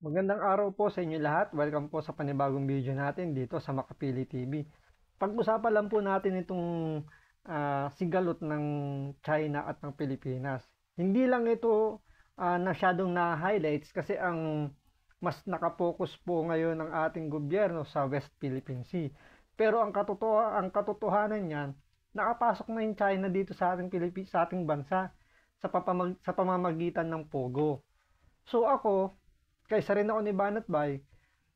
Magandang araw po sa inyo lahat. Welcome po sa panibagong video natin dito sa Makapili TV. Pag-usapan lang po natin itong sigalot ng China at ng Pilipinas. Hindi lang ito masyadong na-highlights kasi ang mas nakapokus po ngayon ng ating gobyerno sa West Philippine Sea. Pero ang katotohanan niyan, nakapasok na yung China dito sa ating bansa sa pamamagitan ng Pogo. So ako, kaysa rin ako ni Banat Bay,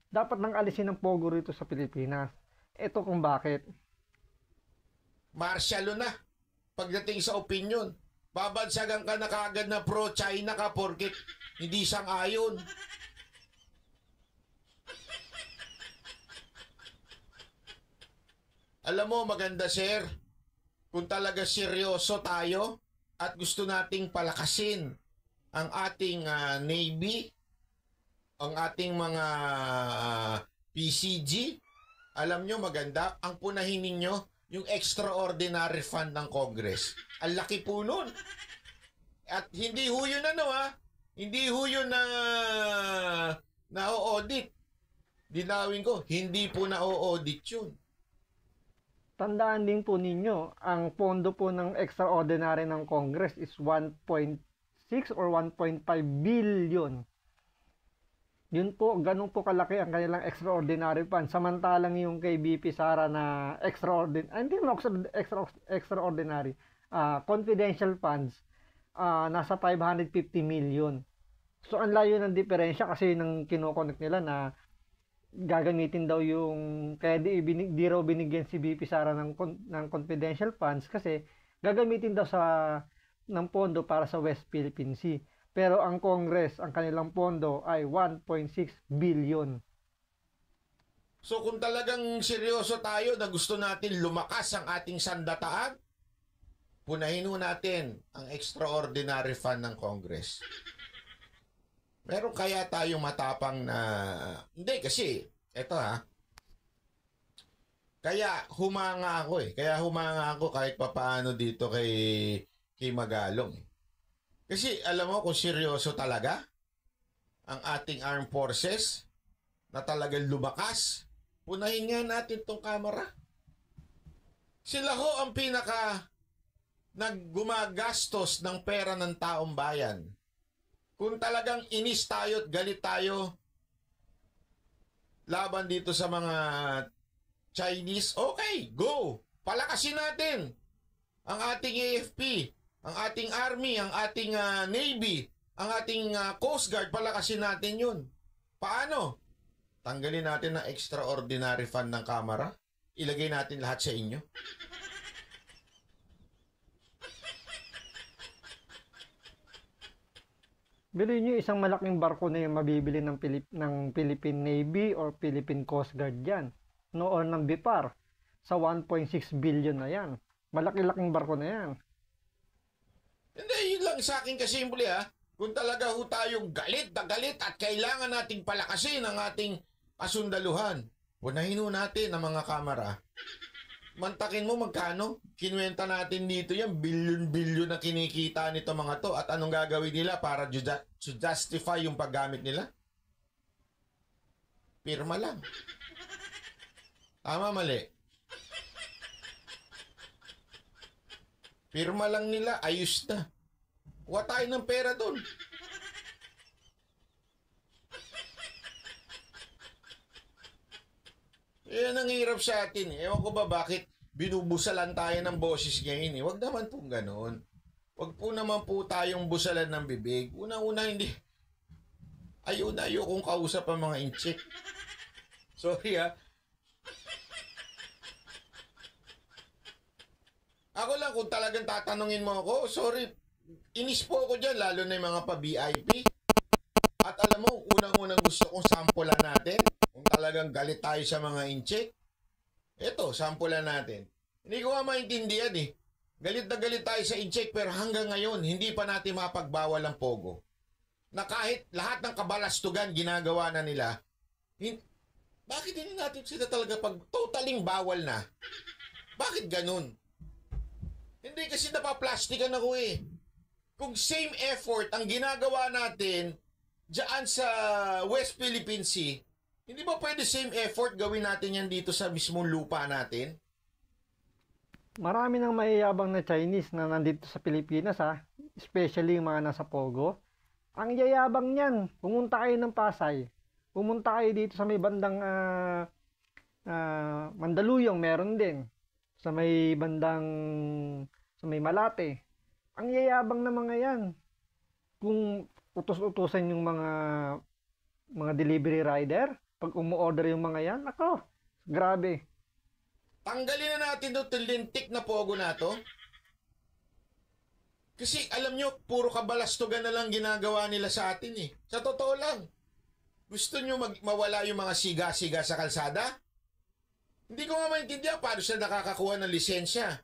dapat nang alisin ng Pogo rito sa Pilipinas. Ito kung bakit. Martial na pagdating sa opinion. Babansagan ka na kaagad na pro-China ka porket hindi sang-ayon. Alam mo, maganda sir, kung talaga seryoso tayo at gusto nating palakasin ang ating Navy, ang ating mga PCG, alam nyo maganda, ang punahin ninyo yung extraordinary fund ng Congress. Ang laki po nun. At hindi ho yun hindi ho yun na-audit. Dinawin ko, hindi po na-audit yun. Tandaan din po ninyo, ang pondo po ng extraordinary ng Congress is 1.6 or 1.5 billion. Yun po, ganun po kalaki ang kanilang extraordinary fund. Samantalang yung kay BP Sara na extraordinary, confidential funds, nasa 550 million. So, ang layo ng diferensya kasi nang kinoconnect nila na gagamitin daw yung, kaya di raw binigyan si BP Sara ng confidential funds kasi gagamitin daw ng pondo para sa West Philippine Sea. Pero ang Congress, ang kanilang pondo ay 1.6 billion. So kung talagang seryoso tayo na gusto natin lumakas ang ating sandataan, punahin natin ang extraordinary fund ng Congress. Meron kaya tayong matapang na... Hindi kasi, eto kaya humanga ako Kaya humanga ako kahit papaano dito kay Magalong Kasi alam mo kung seryoso talaga ang ating armed forces na talagang lumakas, punahin nga natin tong kamera. Sila ho ang pinaka naggumagastos ng pera ng taong bayan. Kung talagang inis tayo at galit tayo laban dito sa mga Chinese, okay, go! Palakasin natin ang ating AFP, ang ating Army, ang ating Navy, ang ating Coast Guard, palakasin natin yun. Paano? Tanggalin natin ang extraordinary fund ng Kamara, ilagay natin lahat sa inyo. Bilhin nyo isang malaking barko na yung mabibili ng Philippine Navy or Philippine Coast Guard yan. No, or ng BIPAR. Sa 1.6 billion na yan. Malaki-laking barko na yan. Hindi, yun lang sa akin kasimple Kung talaga ho tayong galit na galit at kailangan nating palakasin ang ating kasundaluhan, punahin ho natin ang mga kamera. Mantakin mo magkano? Kinuwenta natin dito yan, bilyon-bilyon na kinikita nito mga to. At anong gagawin nila para to justify yung paggamit nila? Pirma lang. Tama, mali. Pirma lang nila, ayos na. Kuha tayo ng pera doon. Yan ang hirap sa atin. Ewan ko ba bakit binubusalan tayo ng boses ngayon Huwag naman po ganoon. Huwag po naman po tayong busalan ng bibig. Una-una hindi. Ayaw kong kausap ang mga inchik. Sorry Ako lang kung talagang tatanungin mo ako, sorry, inis po ako dyan, lalo na yung mga pa-VIP. At alam mo, unang-unang gusto kong sampulan natin, kung talagang galit tayo sa mga incheck, eto, sampulan natin. Hindi ko maintindihan Galit na galit tayo sa incheck, pero hanggang ngayon, hindi pa natin mapagbawal ang Pogo. Na kahit lahat ng kabalastugan ginagawa na nila, bakit hindi natin sila talaga totaling bawal na? Bakit ganun? Hindi kasi napaplastikan ako Kung same effort ang ginagawa natin dyan sa West Philippine Sea, hindi ba pwede same effort gawin natin yan dito sa mismong lupa natin? Marami ng mayayabang na Chinese na nandito sa Pilipinas ha, especially yung mga nasa Pogo. Ang yayabang niyan, pumunta kayo ng Pasay, pumunta kayo dito sa may bandang Mandaluyong, meron din. Sa may bandang, sa may Malate. Ang yayabang na mga yan. Kung utos-utusan yung mga delivery rider, pag umu-order yung mga yan, ako, grabe. Tanggalin na natin itong lintik na Pogo na to. Kasi alam nyo, puro kabalastugan na lang ginagawa nila sa atin eh. Sa totoo lang. Gusto nyo mawala yung mga siga-siga sa kalsada? Hindi ko nga maintindihan paano sila nakakakuha ng lisensya.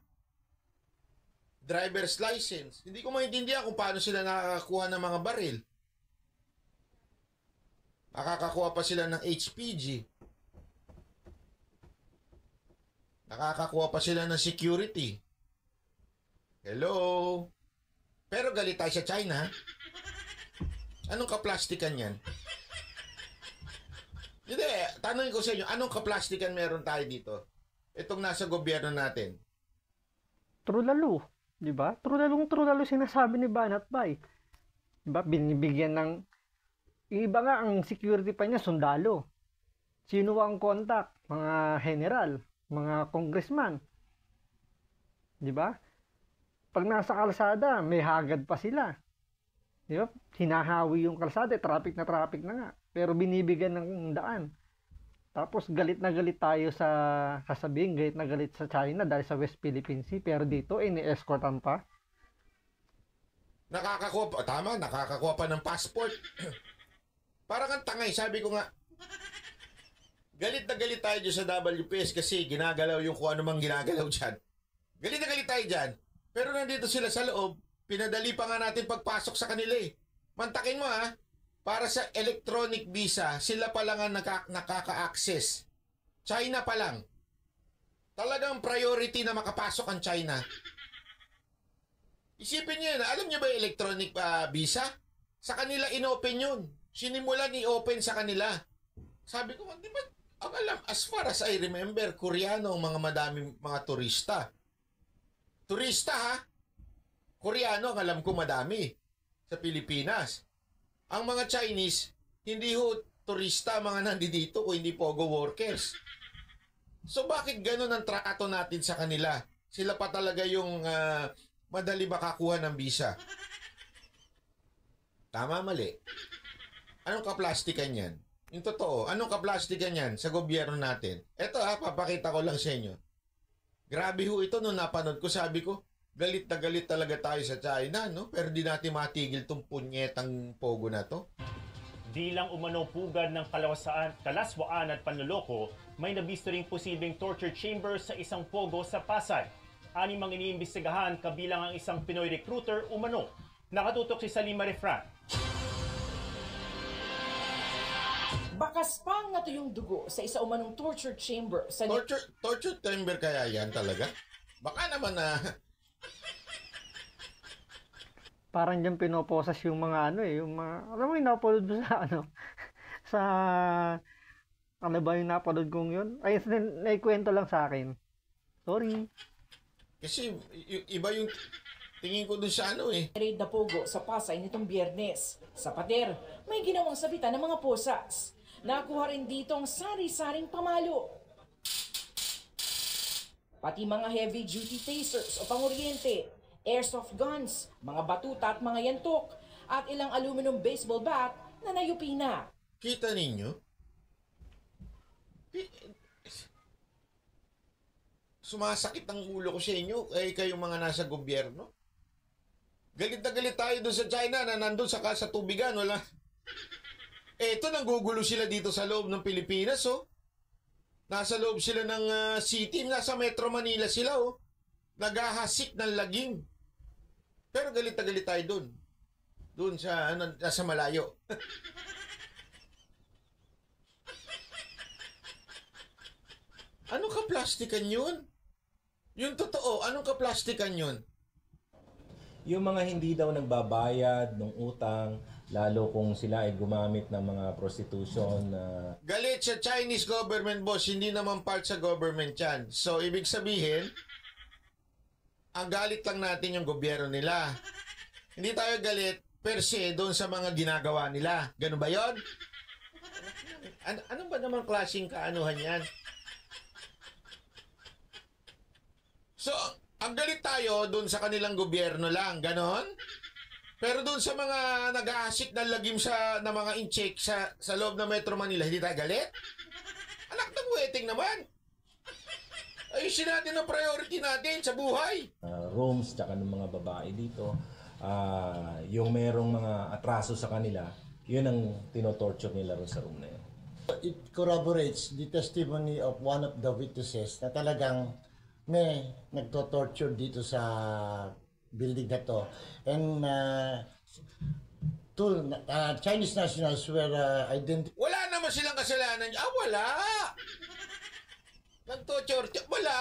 Driver's license. Hindi ko maintindihan kung paano sila nakakakuha ng mga baril. Nakakakuha pa sila ng HPG. Nakakakuha pa sila ng security. Hello? Pero galit tayo sa China. Anong kaplastikan yan? Hindi, tanongin ko sa inyo, anong kaplastikan meron tayo dito? Itong nasa gobyerno natin. Trulalo, di ba? Trulalo sinasabi ni Banat Bay. Di ba? Binibigyan ng, yung iba nga, ang security pa niya, sundalo. Sino ang contact? Mga general, mga congressman. Di ba? Pag nasa kalsada, may hagad pa sila. Di ba? Hinahawi yung kalsada, traffic na nga. Pero binibigyan ng daan. Tapos galit na galit tayo sa sasabihin, galit na galit sa China dahil sa West Philippine Sea. Pero dito, ini-escortan pa. Nakakakuha pa, tama, nakakakuha pa ng passport. Parang kang tangay, sabi ko nga, galit na galit tayo dyan sa WPS kasi ginagalaw yung kung ano mang ginagalaw dyan. Galit na galit tayo dyan. Pero nandito sila sa loob, pinadali pa nga natin pagpasok sa kanila eh. Mantakin mo ha, para sa electronic visa, sila pa lang ang nakaka-access. China pa lang. Talagang priority na makapasok ang China. Isipin niyo yun, alam niyo ba yung electronic visa? Sa kanila inopen yun. Sinimulan i-open sa kanila. Sabi ko, di ba, ang alam, as far as I remember, Koreano ang mga madaming mga turista. Turista ha? Koreano ang alam ko madami sa Pilipinas. Ang mga Chinese, hindi ho turista mga nandito o hindi pogo workers. So bakit ganun ang trato natin sa kanila? Sila pa talaga yung madali makakuha ng visa. Tama, mali. Anong kaplastikan yan? Yung totoo, anong kaplastikan yan sa gobyerno natin? Eto ha, papakita ko lang sa inyo. Grabe ho ito nung napanood ko, sabi ko, galit na galit talaga tayo sa China, no? Pero di natin matigil tong punyetang Pogo na to. Di lang umano pugad ng kalaswaan at panloloko, may nabisto ring posibleng torture chamber sa isang Pogo sa Pasay. Anim ang iniimbestigahan kabilang ang isang Pinoy recruiter umano. Nakatutok si Salima Refran. Bakas pang natuyong dugo sa isa umanong torture chamber sa Torture chamber kaya yan talaga? Baka naman na Parang dyan pinoposas yung mga yung mga, alam mo yung napanood mo sa sa, ano ba yung napanood kong yun? Ay, naikwento lang sa akin. Sorry. kasi iba yung tingin ko dun sa raid na Pogo sa Pasay nitong Biyernes. Sa pader, may ginawang sabitan ng mga posas. Nakuha rin dito ang sari-saring pamalo. Pati mga heavy-duty tasers o panguryente, airsoft guns, mga batuta at mga yantok, at ilang aluminum baseball bat na nayupi na. Kita ninyo? Sumasakit ang ulo ko sa inyo, kayong mga nasa gobyerno. Galit na galit tayo doon sa China na nandun sa tubigan, wala. Eto, nanggugulo sila dito sa loob ng Pilipinas, oh. Nasa loob sila ng city, nasa Metro Manila sila, oh. Naghahasik ng lagim. Pero galit na galit tayo doon. Doon sa, nasa malayo. Anong kaplastikan yun? Yung totoo, anong kaplastikan yun? Yung mga hindi daw nagbabayad ng utang lalo kung sila ay gumamit ng mga prostitution na Galit sa Chinese government, boss. Hindi naman part sa government yan. So, ibig sabihin, ang galit lang natin yung gobyerno nila. Hindi tayo galit per se doon sa mga ginagawa nila. Ganun ba yon? Ano ba naman klaseng kaanuhan yan? So, ang galit tayo doon sa kanilang gobyerno lang. Ganon? Pero doon sa mga nag-aasik ng lagim na mga incheck sa loob ng Metro Manila, hindi tayo galit? Anak ng weting naman. Ayusin natin ang priority natin sa buhay. rooms tsaka ng mga babae dito. Yung merong mga atraso sa kanila, yun ang tinotorture nila rin sa room na yun. It corroborates the testimony of one of the witnesses na talagang may nagto-torture dito sa building na to. And Chinese nationals were identified. Wala naman silang kasalanan. Wala. Nagto-torture. Wala.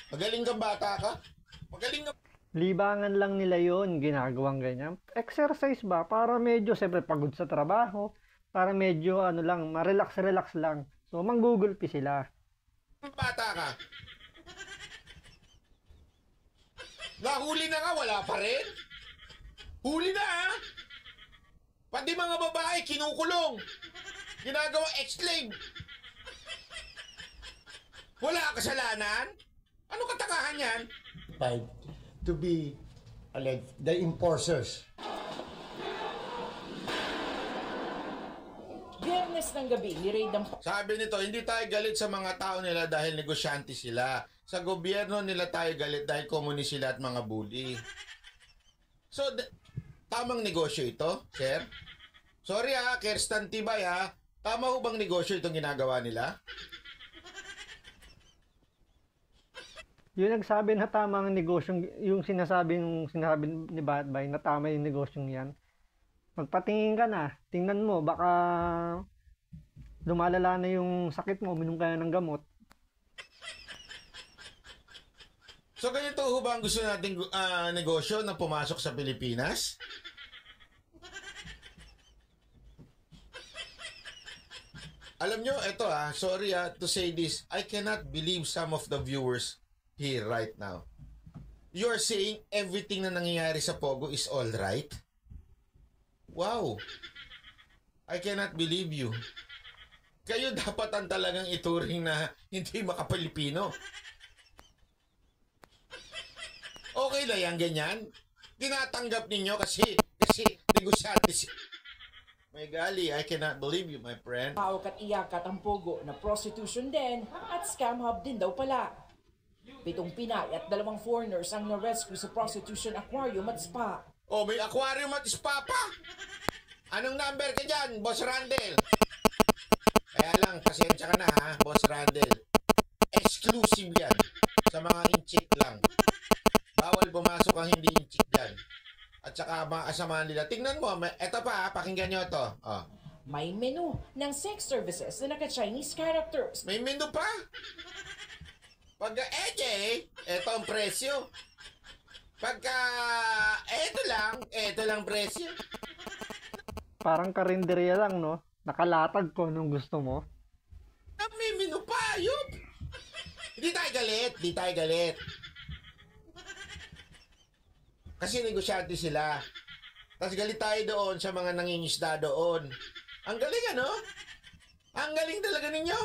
Magaling kang bata ka. Magaling ka. Libangan lang nila yon, ginagawang ganyan. Exercise ba? Para medyo, siyempre, pagod sa trabaho. Para medyo, ma-relax-relax lang. So, manggugulpi sila. Bata ka. Nahuli na nga, wala pa rin. Huli na, ha? Pati mga babae, kinukulong. Ginagawa ex-slave. Wala kasalanan? Ano katakahan yan? To be the enforcers. Biyernes ng gabi, ni-raid ng Sabi nito, hindi tayo galit sa mga tao nila dahil negosyante sila. Sa gobyerno nila tayo galit dahil komunis sila at mga bully. So, tamang negosyo ito, sir? Sorry ha, Kerstan Tibay ha. Tama ho bang negosyo itong ginagawa nila? Yung nagsabi na tama ang negosyong, yung sinasabi ni Batbay na tama yung negosyong yan, magpatingin ka na, tingnan mo, baka lumalala na yung sakit mo, uminom ka na ng gamot. So ganito ho ba ang gusto nating negosyo na pumasok sa Pilipinas? Alam nyo, ito sorry to say this, I cannot believe some of the viewers here right now. You're saying everything na nangyayari sa Pogo is all right? Wow! I cannot believe you. Kayo dapat ang talagang ituring na hindi makapilipino. Okay na yan, ganyan. Tinatanggap ninyo kasi negosyante si... May gali, I cannot believe you, my friend. Hawak at iyakat ang Pogo na prostitution din at scam hub din daw pala. 7 Pinay at 2 foreigners ang na-rescue sa prostitution aquarium at spa. Oh, may aquarium at spa pa. Anong number ka dyan, Boss Randel? Kaya lang, pasensya ka na ha, Boss Randel. Exclusive yan. Sa mga inchik lang. Bawal pumasok ang hindi inchik yan. At saka mga kasamahan nila. Tingnan mo, eto pa ha, pakinggan nyo ito. Oh. May menu ng sex services na naka-Chinese characters. May menu pa. Pagka eto ang presyo. Pagka eto lang presyo. Parang karinderya lang, no? Nakalatag ko nung gusto mo. May menu pa, yup. Hindi tayo galit. Kasi negosyante sila. Tapos galit tayo doon sa mga nangingisda doon. Ang galing, ano? Ang galing talaga ninyo.